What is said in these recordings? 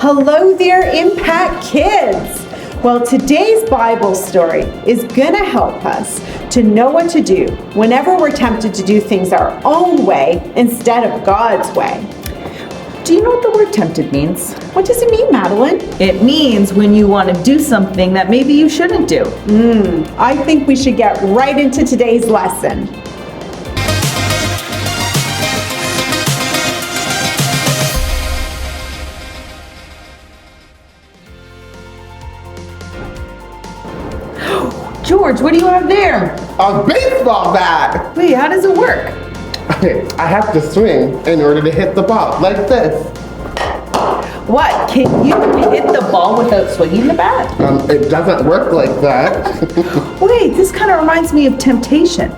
Hello there, Impact Kids! Well, today's Bible story is going to help us to know what to do whenever we're tempted to do things our own way instead of God's way. Do you know what the word tempted means? What does it mean, Madeline? It means when you want to do something that maybe you shouldn't do. I think we should get right into today's lesson. George, what do you have there? A baseball bat! Wait, how does it work? Okay, I have to swing in order to hit the ball, like this. What, can you hit the ball without swinging the bat? It doesn't work like that. Wait, this kind of reminds me of temptation.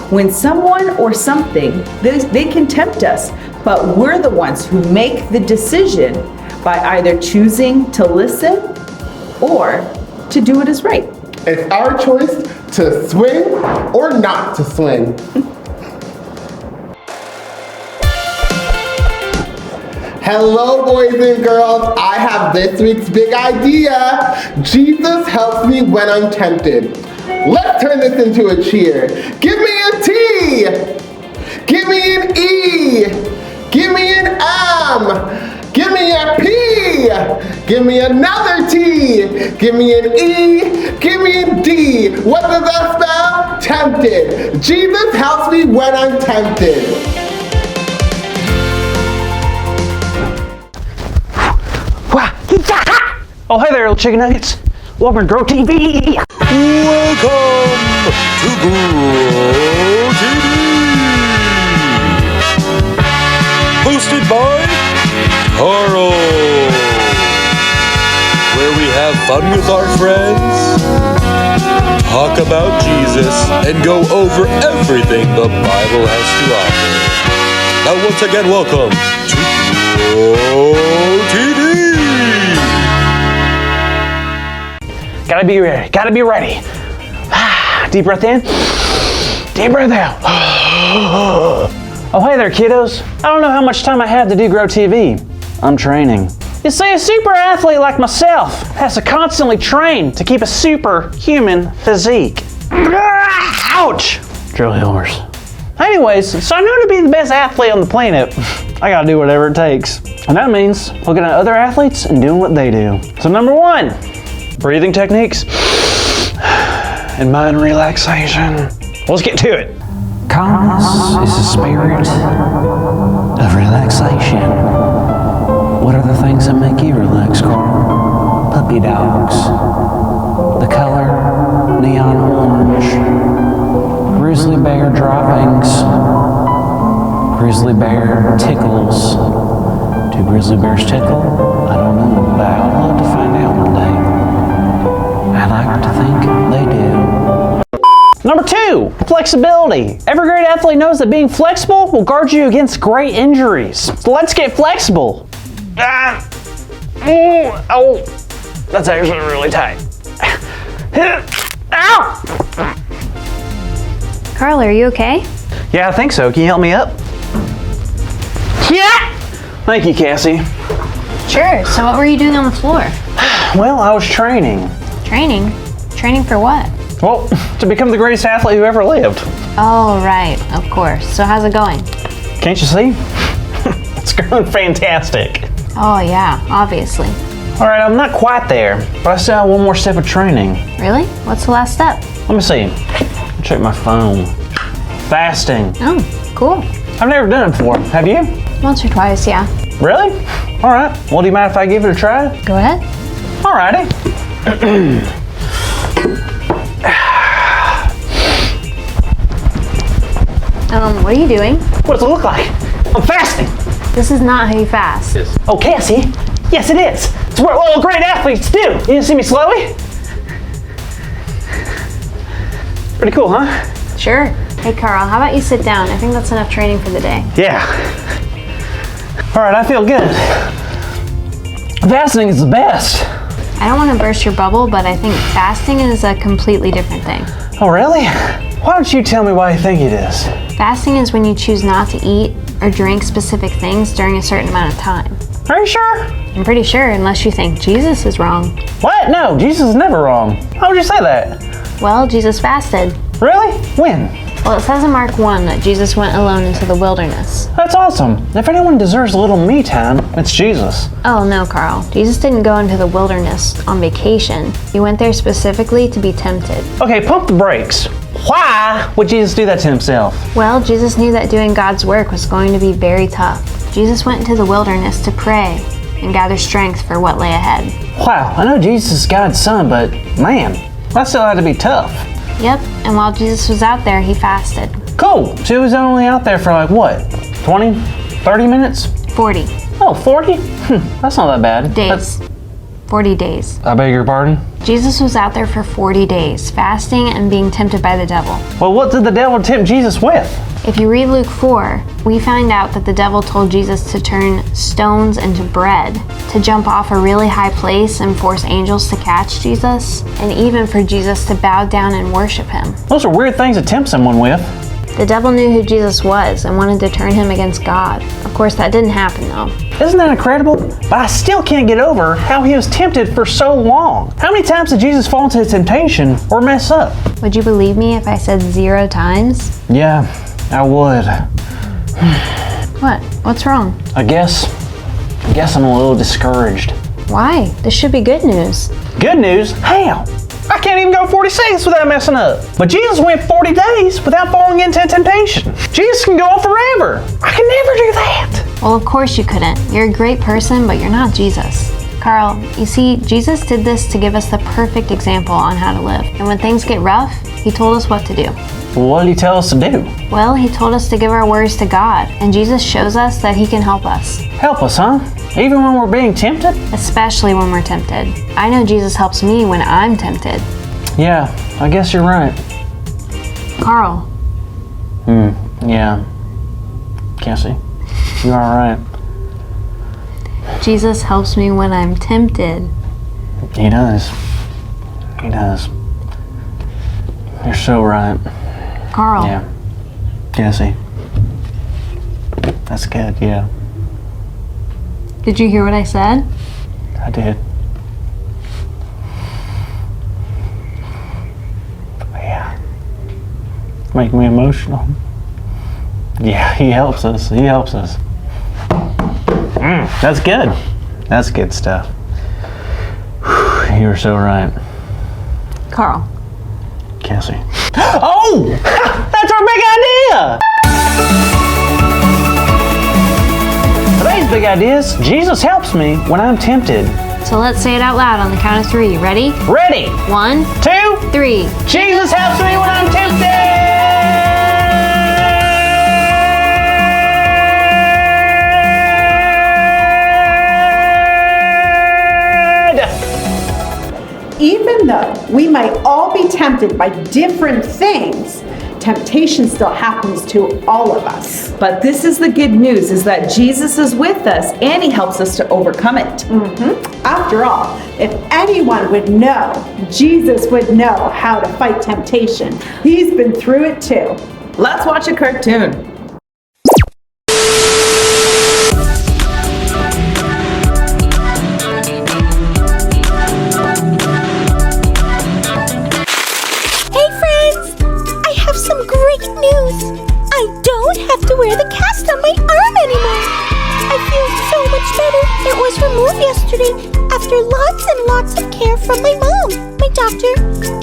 When someone or something, they can tempt us, but we're the ones who make the decision by either choosing to listen or to do what is right. It's our choice to swing or not to swing. Hello, boys and girls. I have this week's big idea. Jesus helps me when I'm tempted. Let's turn this into a cheer. Give me a T. Give me an E. Give me an M. Give me a P. Give me another T. Give me an E. Give me a D. What does that spell? Tempted. Jesus helps me when I'm tempted. Oh, hey there, little chicken nuggets. Welcome to Grow TV. Welcome to Grow TV. Hosted by Carl, where we have fun with our friends, talk about Jesus, and go over everything the Bible has to offer. Now, once again, welcome to Grow TV. Gotta be ready. Deep breath in, deep breath out. Oh, hey there, kiddos. I don't know how much time I have to do Grow TV. I'm training. You see, a super athlete like myself has to constantly train to keep a superhuman physique. Ouch! Drill horse. Anyways, so I know to be the best athlete on the planet, I gotta do whatever it takes. And that means looking at other athletes and doing what they do. So number one, breathing techniques and mind relaxation. Let's get to it. Calmness is the spirit of relaxation. What are the things that make you relax, Carl? Puppy dogs, the color neon orange, grizzly bear droppings, grizzly bear tickles. Do grizzly bears tickle? I don't know, but I would love to find out one day. I like to think they do. Number two, flexibility. Every great athlete knows that being flexible will guard you against great injuries. So let's get flexible. Oh, that's actually really tight. Ow! Carl, are you okay? Yeah, I think so. Can you help me up? Yeah! Thank you, Cassie. Sure. So what were you doing on the floor? Well, I was training. Training? Training for what? Well, to become the greatest athlete who ever lived. Oh, right. Of course. So how's it going? Can't you see? It's going fantastic. Oh, yeah. Obviously. All right, I'm not quite there, but I still have one more step of training. Really? What's the last step? Let me see. Check my phone. Fasting. Oh, cool. I've never done it before. Have you? Once or twice, yeah. Really? All right. Well, do you mind if I give it a try? Go ahead. All righty. What are you doing? What does it look like? I'm fasting. This is not how you fast. Oh, Cassie? Yes, it is. It's what all great athletes do. You didn't see me slowly? Pretty cool, huh? Sure. Hey, Carl, how about you sit down? I think that's enough training for the day. Yeah. All right, I feel good. Fasting is the best. I don't want to burst your bubble, but I think fasting is a completely different thing. Oh, really? Why don't you tell me why you think it is? Fasting is when you choose not to eat or drink specific things during a certain amount of time. Are you sure? I'm pretty sure, unless you think Jesus is wrong. What? No, Jesus is never wrong. How would you say that? Well, Jesus fasted. Really? When? Well, it says in Mark 1 that Jesus went alone into the wilderness. That's awesome. If anyone deserves a little me time, it's Jesus. Oh, no, Carl. Jesus didn't go into the wilderness on vacation. He went there specifically to be tempted. Okay, pump the brakes. Why would Jesus do that to himself? Well, Jesus knew that doing God's work was going to be very tough. Jesus went into the wilderness to pray and gather strength for what lay ahead. Wow, I know Jesus is God's son, but man, that still had to be tough. Yep, and while Jesus was out there, he fasted. Cool, so he was only out there for like what, 20, 30 minutes? 40 Oh, 40? That's not that bad. days. 40 days. I beg your pardon? Jesus was out there for 40 days, fasting and being tempted by the devil. Well, what did the devil tempt Jesus with? If you read Luke 4, we find out that the devil told Jesus to turn stones into bread, to jump off a really high place and force angels to catch Jesus, and even for Jesus to bow down and worship him. Those are weird things to tempt someone with. The devil knew who Jesus was and wanted to turn him against God. Of course, that didn't happen though. Isn't that incredible? But I still can't get over how he was tempted for so long. How many times did Jesus fall into temptation or mess up? Would you believe me if I said 0 times? Yeah, I would. What? What's wrong? I guess I'm a little discouraged. Why? This should be good news. Good news? How? I can't even go 40 seconds without messing up. But Jesus went 40 days without falling into temptation. Jesus can go on forever. I can never do that. Well, of course you couldn't. You're a great person, but you're not Jesus. Carl, you see, Jesus did this to give us the perfect example on how to live. And when things get rough, he told us what to do. What did he tell us to do? Well, he told us to give our worries to God, and Jesus shows us that he can help us. Help us, huh? Even when we're being tempted? Especially when we're tempted. I know Jesus helps me when I'm tempted. Yeah, I guess you're right. Carl. Yeah. Cassie, you are right. Jesus helps me when I'm tempted. He does. He does. You're so right. Carl. Yeah. Cassie. That's good, yeah. Did you hear what I said? I did. Yeah. Make me emotional. Yeah, he helps us. He helps us. That's good. That's good stuff. Whew, you were so right. Carl. Cassie. Oh! That's our big idea! Today's big idea is Jesus helps me when I'm tempted. So let's say it out loud on the count of 3. Ready? Ready? 1, 2, 3. Jesus helps me when I'm tempted! Even though we might all be tempted by different things, temptation still happens to all of us. But this is the good news, is that Jesus is with us and he helps us to overcome it. After all, if anyone would know, Jesus would know how to fight temptation. He's been through it too. Let's watch a cartoon. Hey friends! I have some great news! I don't have to wear the cast on my arm anymore! I feel so much better. It was removed yesterday after lots and lots of care from my mom, my doctor,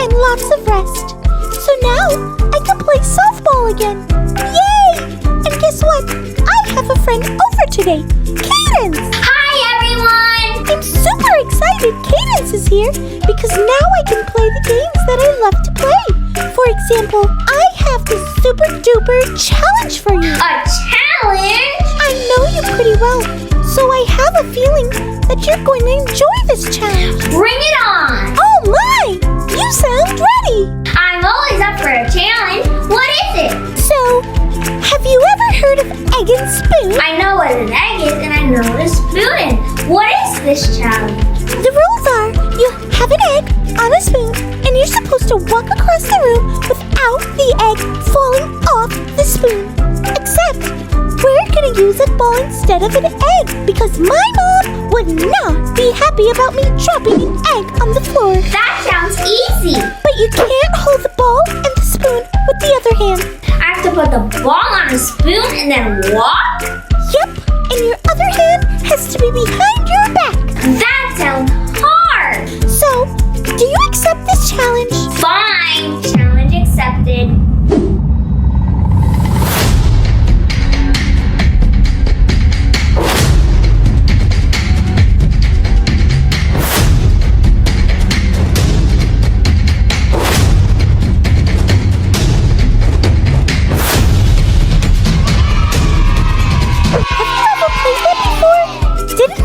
and lots of rest. So now I can play softball again. Yay! And guess what? I have a friend over today, Cadence! Hi everyone! I'm super excited Cadence is here because now I can play the games that I love to play. For example, I have this super duper challenge for you. A challenge? I know you pretty well, so I have a feeling that you're going to enjoy this challenge. Bring it on! Oh my! You sound ready! I'm always up for a challenge. What is it? So, have you ever heard of Egg and Spoon? I know what an egg is and I know what a spoon is. What is this challenge? The rules are you have an egg on a spoon and you're supposed to walk across the room without the egg falling off the spoon. Except we're gonna use a ball instead of an egg because my mom would not be happy about me dropping an egg on the floor. That sounds easy. But you can't hold the ball and the spoon with the other hand. I have to put the ball on a spoon and then walk? Yep, and your other hand has to be behind your back. That sounds hard. So, do you accept this challenge? Fine. Challenge accepted.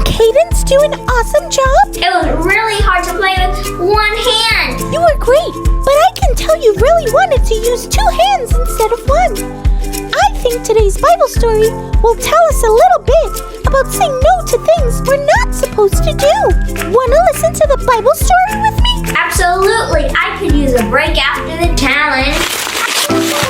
Cadence do an awesome job? It was really hard to play with one hand. You were great, but I can tell you really wanted to use two hands instead of one. I think today's Bible story will tell us a little bit about saying no to things we're not supposed to do. Wanna listen to the Bible story with me? Absolutely. I could use a break after the challenge.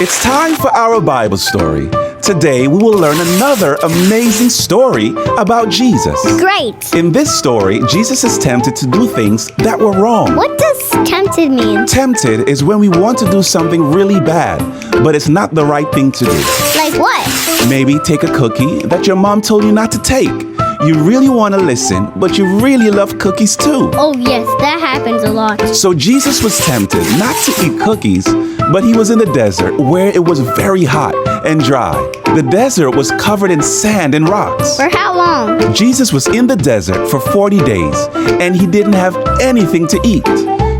It's time for our Bible story. Today we will learn another amazing story about Jesus. Great. In this story, Jesus is tempted to do things that were wrong. What does tempted mean? Tempted is when we want to do something really bad, but it's not the right thing to do. Like what? Maybe take a cookie that your mom told you not to take. You really want to listen, but you really love cookies too. Oh yes, that happens a lot. So Jesus was tempted not to eat cookies, but he was in the desert where it was very hot and dry. The desert was covered in sand and rocks. For how long? Jesus was in the desert for 40 days, and he didn't have anything to eat.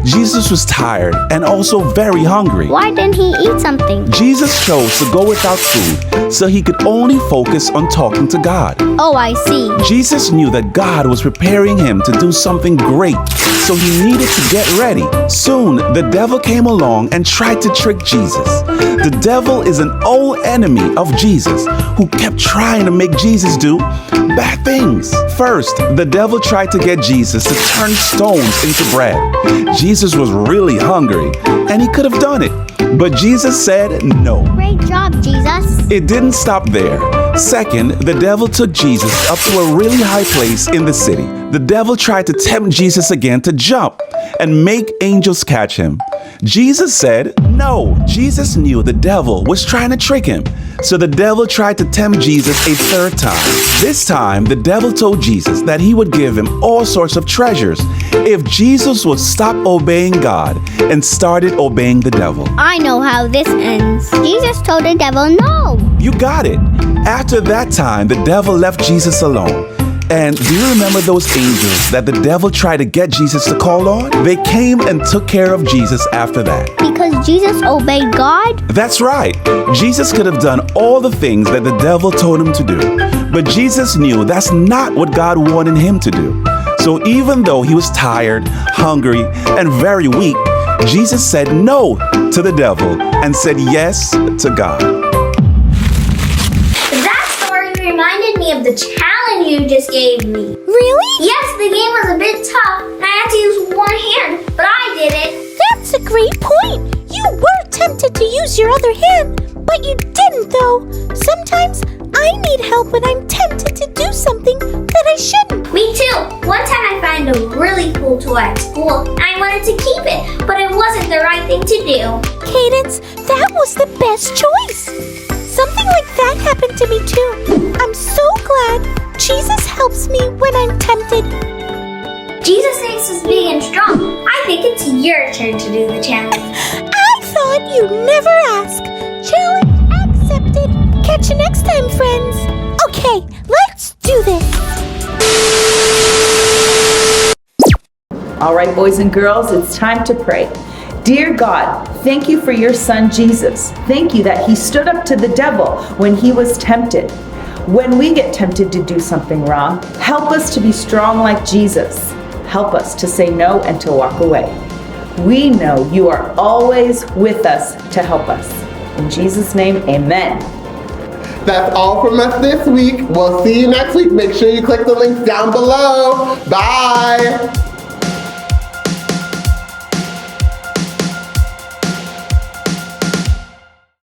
Jesus was tired and also very hungry. Why didn't he eat something? Jesus chose to go without food so he could only focus on talking to God. Oh, I see. Jesus knew that God was preparing him to do something great, so he needed to get ready. Soon, the devil came along and tried to trick Jesus. The devil is an old enemy of Jesus who kept trying to make Jesus do bad things. First, the devil tried to get Jesus to turn stones into bread. Jesus was really hungry, and he could have done it, but Jesus said no. Great job, Jesus. It didn't stop there. Second, the devil took Jesus up to a really high place in the city. The devil tried to tempt Jesus again to jump and make angels catch him. Jesus said no. Jesus knew the devil was trying to trick him, so the devil tried to tempt Jesus a third time. This time, the devil told Jesus that he would give him all sorts of treasures if Jesus would stop obeying God and started obeying the devil. I know how this ends. Jesus told the devil no. You got it. After that time, the devil left Jesus alone. And do you remember those angels that the devil tried to get Jesus to call on? They came and took care of Jesus after that. Because Jesus obeyed God? That's right. Jesus could have done all the things that the devil told him to do. But Jesus knew that's not what God wanted him to do. So even though he was tired, hungry, and very weak, Jesus said no to the devil and said yes to God. That story reminded me of the challenge you just gave me. Really? Yes, the game was a bit tough, and I had to use one hand, but I did it. That's a great point. You were tempted to use your other hand, but you didn't though. Sometimes I need help when I'm tempted to do something that I shouldn't. Me too. One time I found a really cool toy at school, and I wanted to keep it, but it wasn't the right thing to do. Cadence, that was the best choice. Something like that happened to me too. I'm so glad Jesus helps me when I'm tempted. Jesus makes us big and strong. I think it's your turn to do the challenge. I thought you'd never ask. Challenge accepted. Catch you next time, friends. Okay, let's do this. All right, boys and girls, it's time to pray. Dear God, thank you for your son, Jesus. Thank you that he stood up to the devil when he was tempted. When we get tempted to do something wrong, help us to be strong like Jesus. Help us to say no and to walk away. We know you are always with us to help us. In Jesus' name, amen. That's all from us this week. We'll see you next week. Make sure you click the links down below. Bye.